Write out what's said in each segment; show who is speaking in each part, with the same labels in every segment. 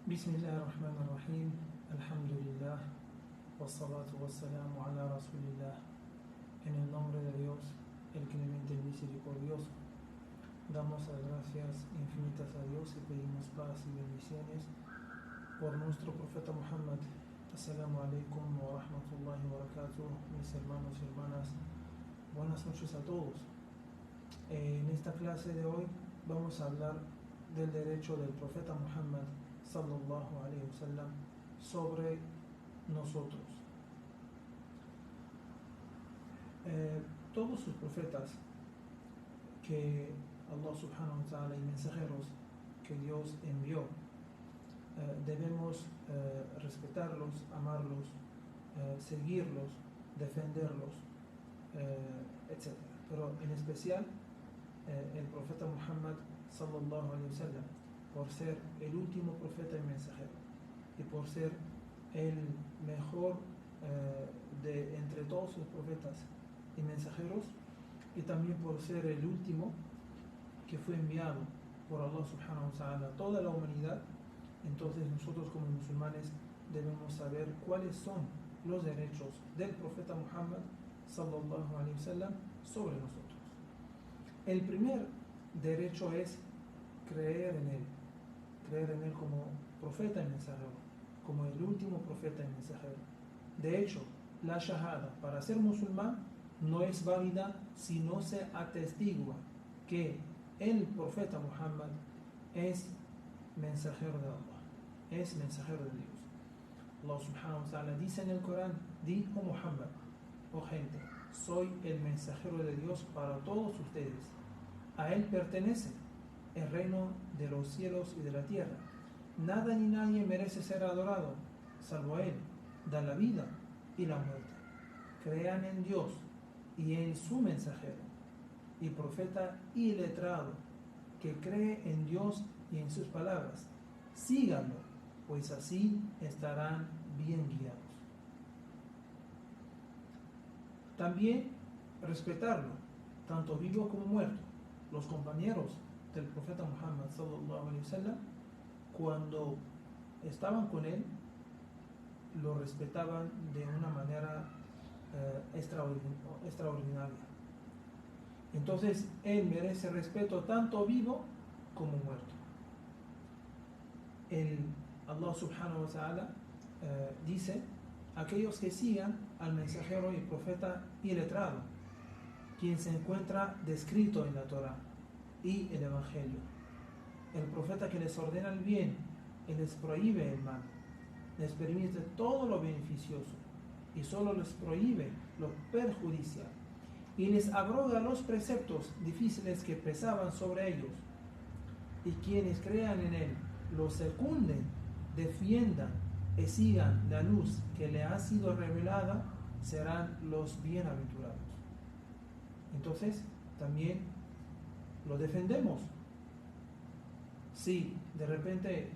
Speaker 1: Bismillahirrahmanirrahim. Alhamdulillah. Wassalatu wassalamu ala Rasulillah. En el nombre de Dios, el clemente y misericordioso, damos las gracias infinitas a Dios y pedimos paz y bendiciones por nuestro profeta Muhammad. Assalamu alaikum wa rahmatullahi wa barakatuh. Mis hermanos y hermanas, buenas noches a todos. En esta clase de hoy vamos a hablar del derecho del profeta Muhammad sallallahu alaihi wasallam sobre nosotros. Todos sus profetas que Allah subhanahu wa ta'ala y mensajeros que Dios envió, debemos respetarlos, amarlos, seguirlos, defenderlos, etc. Pero en especial el profeta Muhammad sallallahu alaihi wasallam, por ser el último profeta y mensajero y por ser el mejor de entre todos los profetas y mensajeros, y también por ser el último que fue enviado por Allah subhanahu wa ta'ala a toda la humanidad. Entonces nosotros como musulmanes debemos saber cuáles son los derechos del profeta Muhammad sallallahu alaihi wasallam sobre nosotros. El primer derecho es creer en él como profeta y mensajero, como el último profeta y mensajero. De hecho, la shahada para ser musulmán no es válida si no se atestigua que el profeta Muhammad es mensajero de Allah, es mensajero de Dios. Allah subhanahu wa ta'ala dice en el Corán: di, oh Muhammad, oh gente, soy el mensajero de Dios para todos ustedes. A él pertenece el reino de los cielos y de la tierra. Nada ni nadie merece ser adorado salvo él. Da la vida y la muerte. Crean en Dios y en su mensajero y profeta y letrado que cree en Dios y en sus palabras. Síganlo, pues así estarán bien guiados. También respetarlo, tanto vivo como muerto. Los compañeros del profeta Muhammad sallallahu alaihi wasallam, cuando estaban con él, lo respetaban de una manera extraordinaria. Entonces él merece respeto tanto vivo como muerto. Allah subhanahu wa ta'ala dice: aquellos que sigan al mensajero y profeta y letrado, quien se encuentra descrito en la Torá y el Evangelio, el profeta que les ordena el bien y les prohíbe el mal, les permite todo lo beneficioso y solo les prohíbe lo perjudicial, y les abroga los preceptos difíciles que pesaban sobre ellos, y quienes crean en él, lo secunden, defiendan y sigan la luz que le ha sido revelada, serán los bienaventurados. Entonces también lo defendemos. Si de repente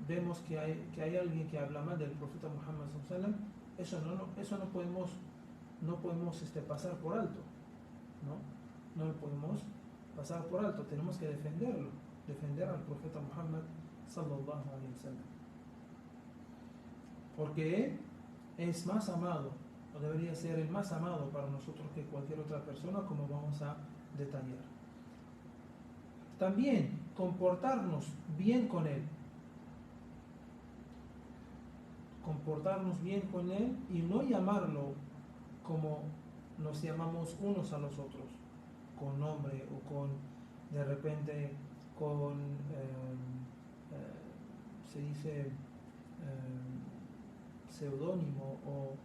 Speaker 1: vemos que hay alguien que habla mal del profeta Muhammad sallallahu alaihi wasallam, eso no podemos pasar por alto, no lo podemos pasar por alto. Tenemos que defender al profeta Muhammad sallallahu alaihi wasallam, porque él es más amado, o debería ser el más amado para nosotros que cualquier otra persona, como vamos a detallar. También comportarnos bien con él, y no llamarlo como nos llamamos unos a los otros, con nombre o con, de repente, con se dice seudónimo, o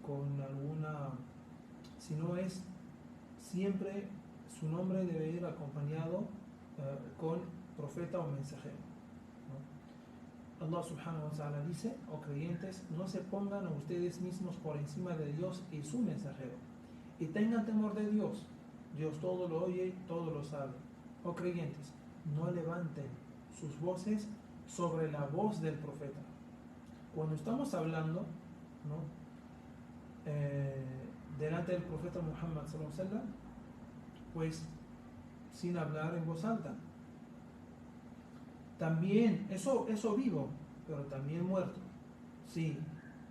Speaker 1: con alguna, sino es siempre su nombre debe ir acompañado con profeta o mensajero, ¿no? Allah subhanahu wa ta'ala dice: oh creyentes, no se pongan a ustedes mismos por encima de Dios y su mensajero, y tengan temor de Dios. Dios todo lo oye, todo lo sabe. Oh creyentes, no levanten sus voces sobre la voz del profeta. Cuando estamos hablando, ¿no?, delante del profeta Muhammad sallallahu alaihi wasallam, pues sin hablar en voz alta. También, eso vivo, pero también muerto. Sí,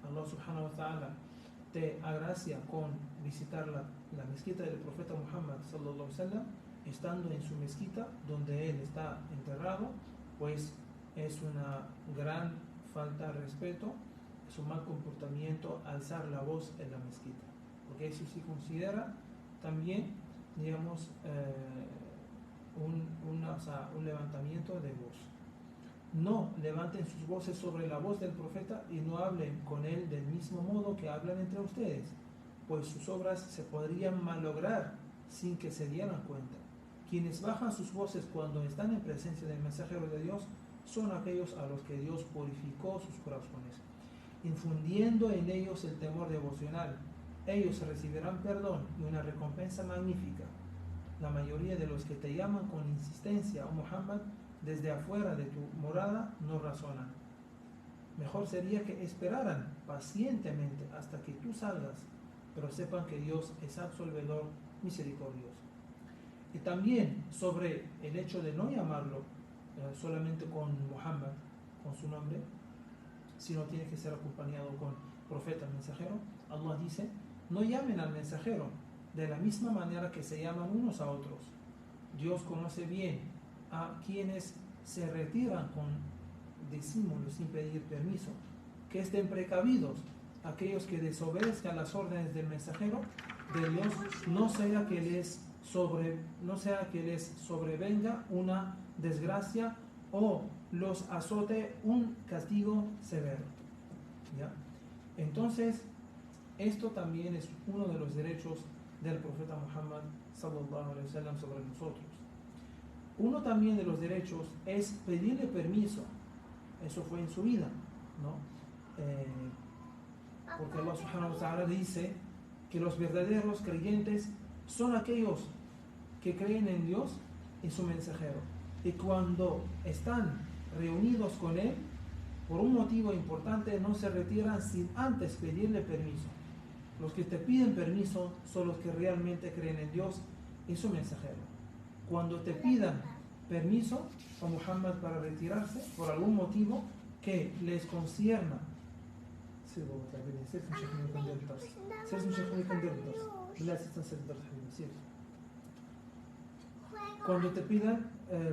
Speaker 1: Allah subhanahu wa ta'ala te agracia con visitar la mezquita del profeta Muhammad sallallahu alaihi wasallam, estando en su mezquita donde él está enterrado, pues es una gran falta de respeto, es un mal comportamiento alzar la voz en la mezquita, porque eso sí considera también, digamos, un levantamiento de voz. No levanten sus voces sobre la voz del profeta y no hablen con él del mismo modo que hablan entre ustedes, pues sus obras se podrían malograr sin que se dieran cuenta. Quienes bajan sus voces cuando están en presencia del mensajero de Dios son aquellos a los que Dios purificó sus corazones, infundiendo en ellos el temor devocional. Ellos recibirán perdón y una recompensa magnífica. La mayoría de los que te llaman con insistencia, oh Muhammad, desde afuera de tu morada no razonan. Mejor sería que esperaran pacientemente hasta que tú salgas, pero sepan que Dios es absolvedor misericordioso. Y también sobre el hecho de no llamarlo solamente con Muhammad, con su nombre, sino tiene que ser acompañado con profeta mensajero. Allah dice: no llamen al mensajero de la misma manera que se llaman unos a otros. Dios conoce bien a quienes se retiran con disimulo sin pedir permiso, que estén precavidos aquellos que desobedezcan las órdenes del mensajero de Dios, no sea que les sobrevenga una desgracia o los azote un castigo severo. ¿Ya? Entonces, esto también es uno de los derechos del profeta Muhammad sallallahu alaihi wasallam sobre nosotros. Uno también de los derechos es pedirle permiso. Eso fue en su vida, ¿no? Porque Allah subhanahu wa ta'ala dice que los verdaderos creyentes son aquellos que creen en Dios y su mensajero, y cuando están reunidos con él por un motivo importante no se retiran sin antes pedirle permiso. Los que te piden permiso son los que realmente creen en Dios y su mensajero. Cuando te pidan permiso a Muhammad para retirarse por algún motivo que les concierna, cuando te pidan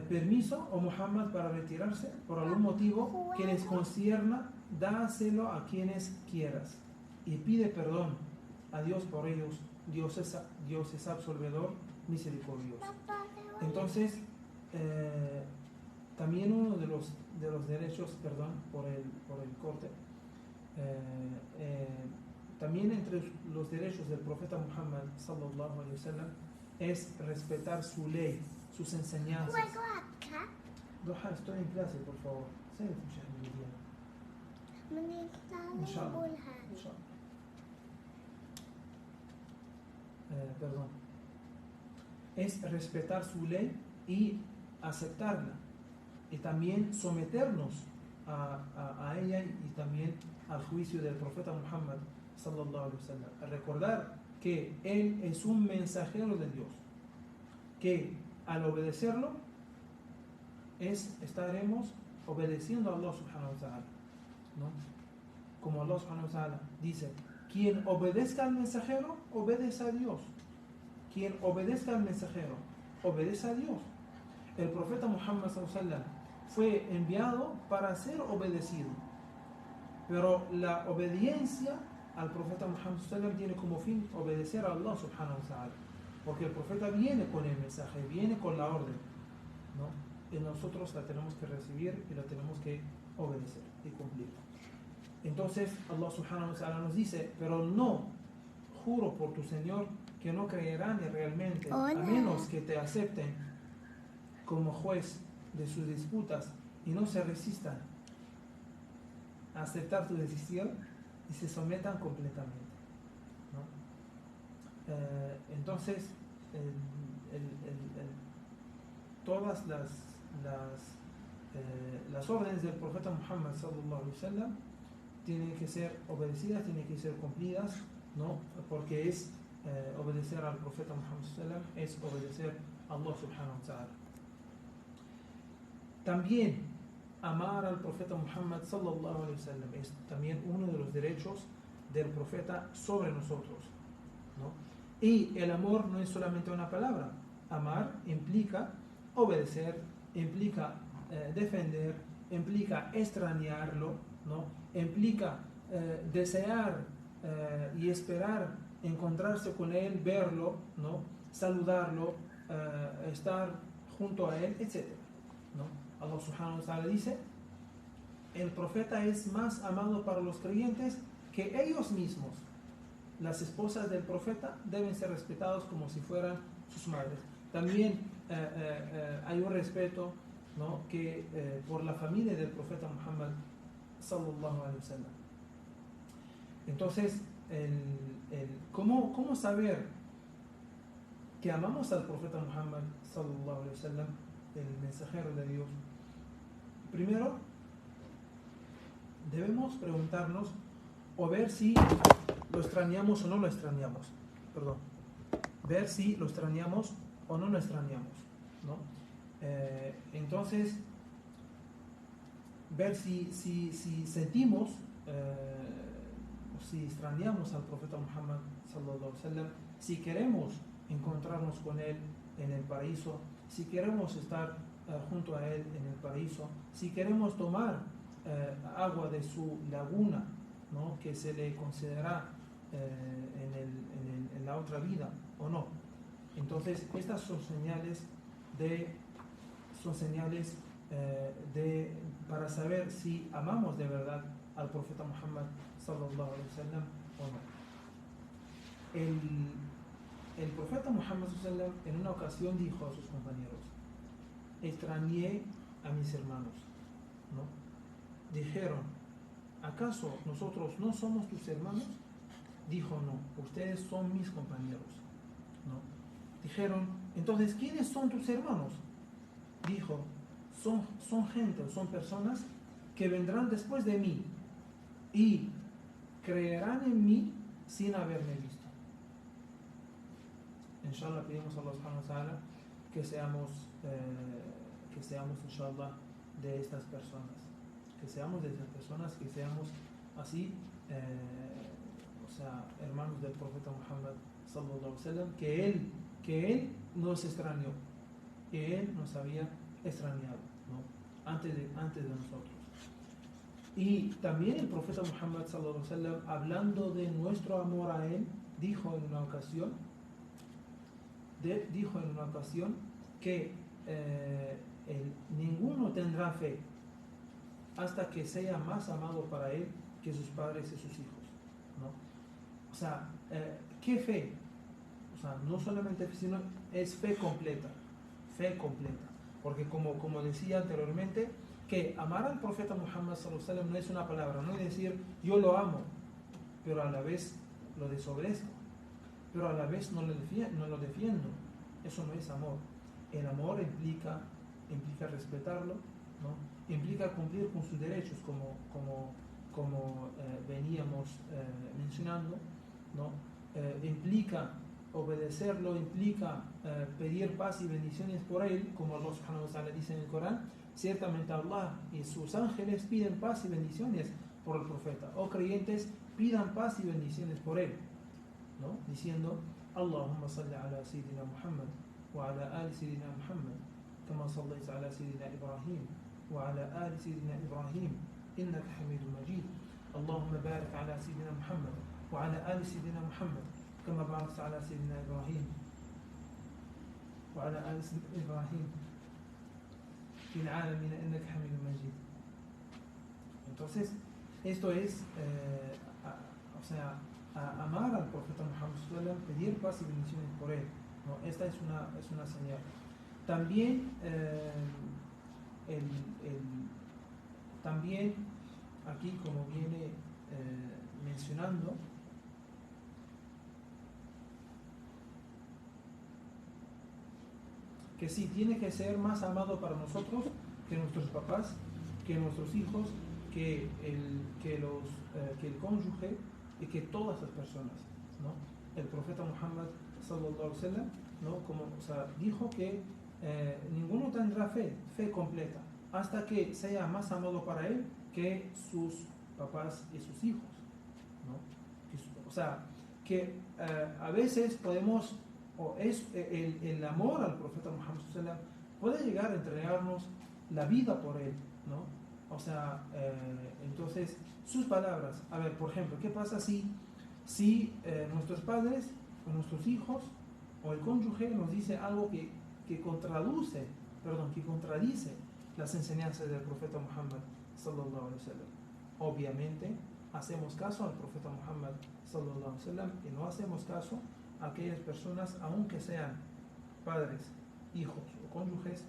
Speaker 1: permiso o Muhammad para retirarse por algún motivo que les concierna, dáselo a quienes quieras y pide perdón a Dios por ellos. Dios es absolvedor misericordioso. Entonces, también uno de los derechos, perdón por el corte, también entre los derechos del profeta Muhammad sallallahu alaihi wasallam es respetar su ley, sus enseñanzas. Doha, estoy en clase, por favor. Perdón. Es respetar su ley y aceptarla, y también someternos a ella y también al juicio del profeta Muhammad sallallahu alaihi wasallam. Recordar que él es un mensajero de Dios, que al obedecerlo estaremos obedeciendo a Allah subhanahu wa ta'ala, ¿no? Como Allah subhanahu wa ta'ala dice: quien obedezca al mensajero obedece a Dios. Quien obedezca al mensajero obedece a Dios. El profeta Muhammad sallallahu alaihi wasallam fue enviado para ser obedecido, pero la obediencia al profeta Muhammad sallallahu alaihi wasallam tiene como fin obedecer a Allah subhanahu wa ta'ala, porque el profeta viene con el mensaje, viene con la orden, ¿no? Y nosotros la tenemos que recibir y la tenemos que obedecer y cumplir. Entonces Allah subhanahu wa ta'ala nos dice: pero no, juro por tu Señor que no creerán realmente a menos que te acepten como juez de sus disputas y no se resistan a aceptar tu decisión y se sometan completamente, ¿no? Entonces todas las órdenes del profeta Muhammad sallallahu alaihi wasallam tienen que ser obedecidas, tienen que ser cumplidas, ¿no? Porque es obedecer al profeta Muhammad sallallahu alaihi wasallam es obedecer a Allah subhanahu wa ta'ala. También amar al profeta Muhammad sallallahu alaihi wasallam. Es también uno de los derechos del profeta sobre nosotros, ¿no? Y el amor no es solamente una palabra. Amar implica obedecer, implica defender, implica extrañarlo, ¿no? Implica desear y esperar encontrarse con él, verlo, ¿no? Saludarlo, estar junto a él, etc., ¿no? Allah subhanahu wa ta'ala dice: el profeta es más amado para los creyentes que ellos mismos. Las esposas del profeta deben ser respetadas como si fueran sus madres. También hay un respeto, ¿no? que por la familia del profeta Muhammad sallallahu alaihi wasallam. Entonces, ¿cómo saber que amamos al profeta Muhammad sallallahu alaihi wasallam, el mensajero de Dios? Primero, debemos preguntarnos o ver si lo extrañamos o no lo extrañamos. Perdón. Ver si lo extrañamos o no lo extrañamos, ¿no? Entonces, ver si sentimos, si extrañamos al profeta Muhammad sallallahu alaihi wasallam, si queremos encontrarnos con él en el paraíso, si queremos estar junto a él en el paraíso, si queremos tomar agua de su laguna, ¿no? que se le concederá en la otra vida o no. Entonces, estas son señales para saber si amamos de verdad al profeta Muhammad sallallahu alaihi wasallam o no. El profeta Muhammad sallallahu alaihi wasallam en una ocasión dijo a sus compañeros: extrañé a mis hermanos, ¿no? Dijeron: ¿acaso nosotros no somos tus hermanos? Dijo: no, ustedes son mis compañeros, ¿no? Dijeron: entonces, ¿quiénes son tus hermanos? Dijo: son gente, son personas que vendrán después de mí y creerán en mí sin haberme visto. Inshallah, pedimos a Allah subhanahu wa ta'ala que seamos, inshallah, de estas personas, que seamos así, hermanos del profeta Muhammad sallallahu alaihi wasallam, que él nos extrañó, que él nos había extrañado, ¿no? antes de nosotros. Y también el profeta Muhammad sallallahu alaihi wasallam, hablando de nuestro amor a él, dijo en una ocasión que ninguno tendrá fe hasta que sea más amado para él que sus padres y sus hijos, ¿no? O sea, ¿qué fe? O sea, no solamente fe, sino es fe completa, porque como decía anteriormente, que amar al profeta Muhammad sallallahu alaihi wasallam no es una palabra, no es decir yo lo amo, pero a la vez lo desobedezco, pero a la vez no lo defiendo. Eso no es amor. El amor implica respetarlo, ¿no? Implica cumplir con sus derechos, como veníamos mencionando, ¿no? Implica obedecerlo, implica pedir paz y bendiciones por él, como Allah subhanahu wa ta'ala dice en el Corán: ciertamente Allah y sus ángeles piden paz y bendiciones por el profeta. O creyentes, pidan paz y bendiciones por él, ¿no? Diciendo: Allahumma salli ala Sayyidina Muhammad wa ala ali Sayyidina Muhammad kama sallaita ala Sayyidina Ibrahim wa ala ali Sayyidina Ibrahim innaka Hamidun Majid. Allahumma barik ala Sayyidina Muhammad wa ala ali Sayyidina Muhammad kama barakta ala Sayyidina Ibrahim wa ala ali Sayyidina Ibrahim fil alamin innaka Hamidun Majid. Entonces, esto es amar al profeta Muhammad sallallahu alaihi wasallam, pedir paz y bendiciones por él, ¿no? Esta es una señal. También también aquí, como viene mencionando, que sí, tiene que ser más amado para nosotros que nuestros papás, que nuestros hijos, que el cónyuge y que todas las personas, ¿no? El profeta Muhammad sallallahu alaihi wasallam, ¿no? Dijo que ninguno tendrá fe completa hasta que sea más amado para él que sus papás y sus hijos, ¿no? O sea, que a veces podemos, o es el amor al profeta Muhammad sallallahu alaihi wasallam puede llegar a entregarnos la vida por él, ¿no? O sea, entonces sus palabras, a ver, por ejemplo, ¿qué pasa si nuestros padres o nuestros hijos o el cónyuge nos dice algo que contradice las enseñanzas del profeta Muhammad sallallahu alaihi wasallam? Obviamente hacemos caso al profeta Muhammad sallallahu alaihi wasallam y no hacemos caso a aquellas personas, aunque sean padres, hijos o cónyuges,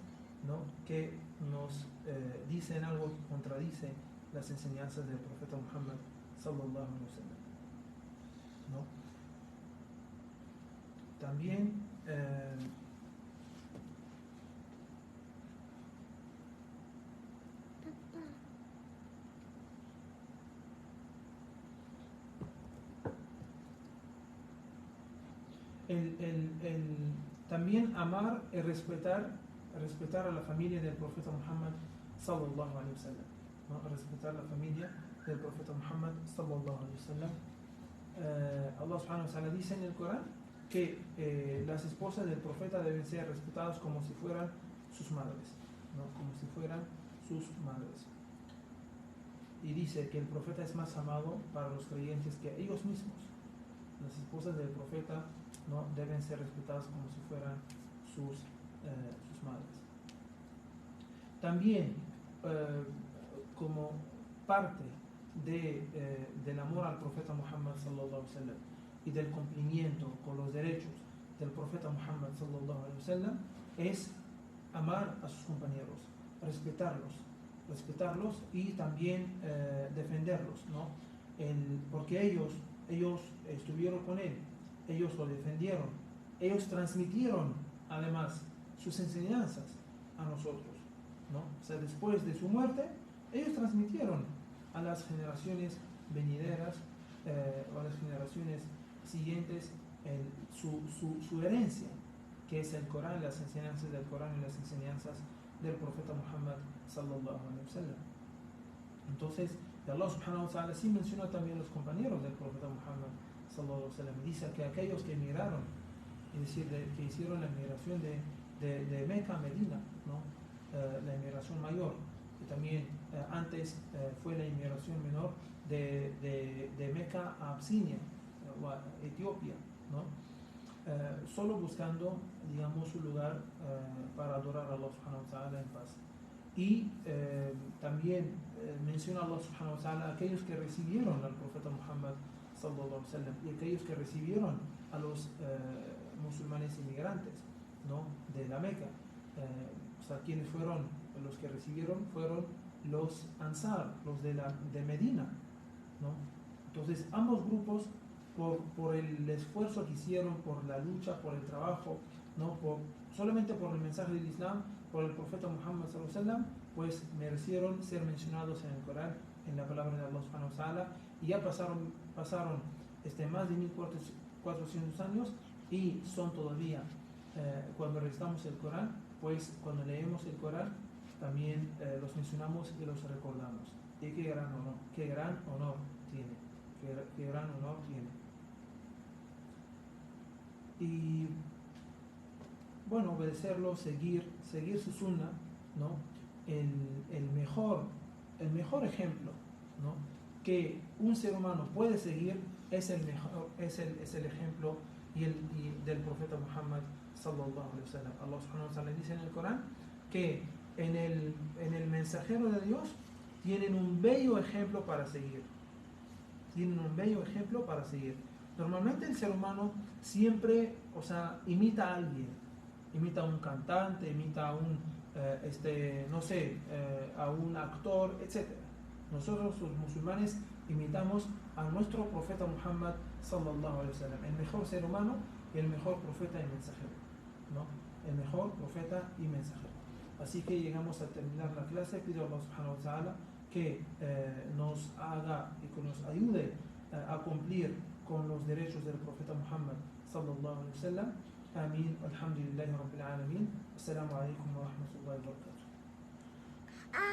Speaker 1: ¿no? Que nos dicen algo que contradice las enseñanzas del profeta Muhammad sallallahu alaihi wasallam, ¿no? También también amar y respetar a la familia del profeta Muhammad sallallahu alaihi wasallam, ¿no? Respetar la familia del profeta Muhammad sallallahu alaihi wasallam. Allah subhanahu wa ta'ala dice en el Corán que las esposas del profeta deben ser respetadas como si fueran sus madres, ¿no? Como si fueran sus madres. Y dice que el profeta es más amado para los creyentes que ellos mismos. Las esposas del profeta, ¿no? Deben ser respetadas como si fueran sus madres. También, como parte del amor al profeta Muhammad sallallahu alaihi wasallam y del cumplimiento con los derechos del profeta Muhammad sallallahu alaihi wasallam, es amar a sus compañeros, respetarlos y también defenderlos, ¿no? Porque ellos estuvieron con él, ellos lo defendieron, ellos transmitieron además sus enseñanzas a nosotros, ¿no? O sea, después de su muerte, ellos transmitieron a las generaciones venideras o a las generaciones siguientes su herencia, que es el Corán, las enseñanzas del Corán y las enseñanzas del profeta Muhammad sallallahu alaihi wasallam. Entonces, Allah subhanahu wa ta'ala sí menciona también los compañeros del profeta Muhammad sallallahu alaihi wasallam. Dice que aquellos que emigraron, es decir, que hicieron la emigración de Meca a Medina, ¿no? La emigración mayor, y también antes fue la inmigración menor de Meca a Absinia o a Etiopía, ¿no? Solo buscando, digamos, un lugar para adorar a Allah subhanahu wa ta'ala en paz. Y también menciona Allah subhanahu wa ta'ala a aquellos que recibieron al profeta Muhammad sallallahu alaihi wasallam y aquellos que recibieron a los musulmanes inmigrantes, ¿no? De la Meca. O sea, quienes fueron los que recibieron fueron los Ansar, los de Medina, ¿no? Entonces, ambos grupos, por el esfuerzo que hicieron, por la lucha, por el trabajo, ¿no? Solamente por el mensaje del Islam, por el profeta Muhammad sallallahu alaihi wasallam, pues merecieron ser mencionados en el Corán, en la palabra de Allah subhanahu wa ta'ala, y ya pasaron más de 1400 años y son todavía, cuando recitamos el Corán, pues cuando leemos el Corán también los mencionamos y los recordamos. Y qué gran honor tiene, qué gran honor tiene. Y bueno, obedecerlo, seguir su sunna, ¿no? El mejor ejemplo, ¿no? Que un ser humano puede seguir es el ejemplo del profeta Muhammad sallallahu alaihi wasallam. Allah subhanahu wa ta'ala dice en el Corán que en el mensajero de Dios tienen un bello ejemplo para seguir. Normalmente el ser humano siempre, o sea, imita a alguien, imita a un cantante, imita a un a un actor, etc. Nosotros los musulmanes imitamos a nuestro profeta Muhammad sallallahu alaihi wasallam, el mejor ser humano y el mejor profeta y mensajero, ¿no? El mejor profeta y mensajero. Así que llegamos a terminar la clase. Pido a Allah subhanahu wa ta'ala que nos haga y que nos ayude a cumplir con los derechos del profeta Muhammad sallallahu alaihi wasallam. Amén. Alhamdulillahi rabbil alamin. Assalamu alaikum wa rahmatullahi wa barakatuh.
Speaker 2: Abre